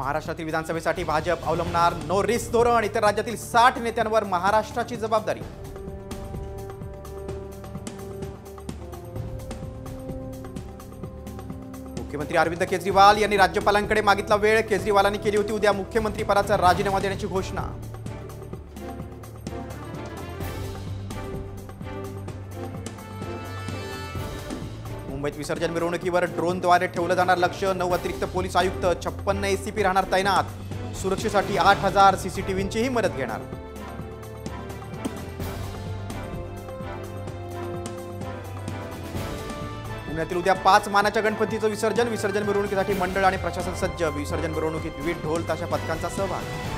महाराष्ट्रातील विधानसभेसाठी Bhajap अवलंबणार no risk धोरण। इतर राज्यातील 60 नेत्यांवर महाराष्ट्राची जबाबदारी। मुख्यमंत्री अरविंद केजरीवाल यांनी राज्यपालांकडे मागितला वेळ। केजरीवालांनी केली होती उद्या मुख्यमंत्री पदाचा राजीनामा देण्याची घोषणा। मुंबईत विसर्जन मिरवणुकीवर ड्रोनद्वारे ठेवलं जाणार लक्ष। 9 अतिरिक्त पोलीस आयुक्त, 56 एसीपी राहणार तैनात। सुरक्षेसाठी 8000 सीसीटीव्हींचीही मदत घेणार। पुण्यातील उद्या 5 मानाच्या गणपतीचं विसर्जन। विसर्जन मिरवणुकीसाठी मंडळ आणि प्रशासन सज्ज। विसर्जन मिरवणुकीत विविध ढोल ताशा पथकांचा सहभाग।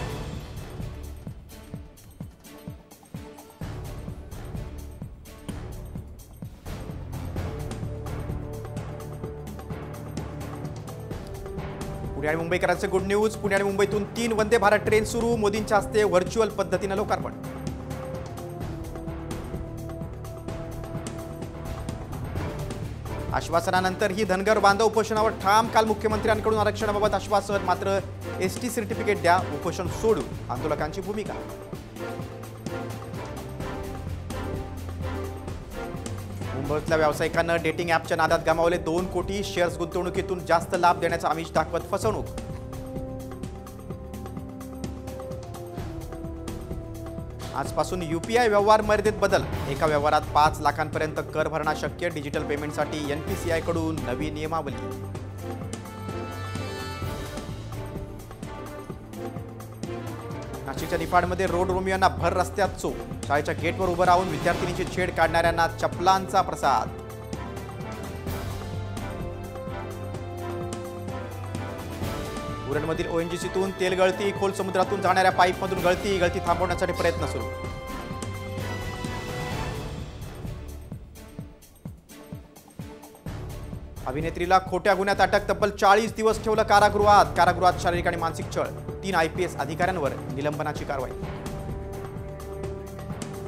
पुणे आणि मुंबईकरांचे गुड न्यूज। पुणे आणि मुंबईतून 3 वंदे भारत ट्रेन सुरू। मोदींच्या हस्ते व्हर्च्युअल पद्धतीने लोकार्पण। आश्वासनानंतर ही धनगर बांधव उपोषणावर ठाम। काल मुख्यमंत्र्यांकडून आरक्षणाबाबत आश्वासन, मात्र एसटी सर्टिफिकेट द्या, उपोषण सोडू, आंदोलकांची भूमिका। मुंबईतल्या व्यावसायिकांना डेटिंग ॲपच्या नादात गमावले 2 कोटी। शेअर्स गुंतवणुकीतून जास्त लाभ देण्याचा आमिष दाखवत फसवणूक। आजपासून यूपीआय व्यवहार मर्यादेत बदल। एका व्यवहारात 5 लाखांपर्यंत कर भरणा शक्य। डिजिटल पेमेंटसाठी एनपीसीआय कडून नवी नियमावली। नाशिकच्या निफाडमध्ये रोड रोमियोंना भर रस्त्यात चोख। शाळेच्या गेटवर उभं राहून विद्यार्थिनीची छेड काढणाऱ्यांना चपलांचा प्रसाद। उरणमधील ओएनजीसीतून तेल गळती। खोल समुद्रातून जाणाऱ्या पाईपमधून गळती थांबवण्यासाठी प्रयत्न सुरू। अभिनेत्रीला खोट्या गुन्ह्यात अटक। तब्बल 40 दिवस ठेवलं कारागृहात। शारीरिक आणि मानसिक छळ। 3 IPS अधिकाऱ्यांवर निलंबनाची कारवाई।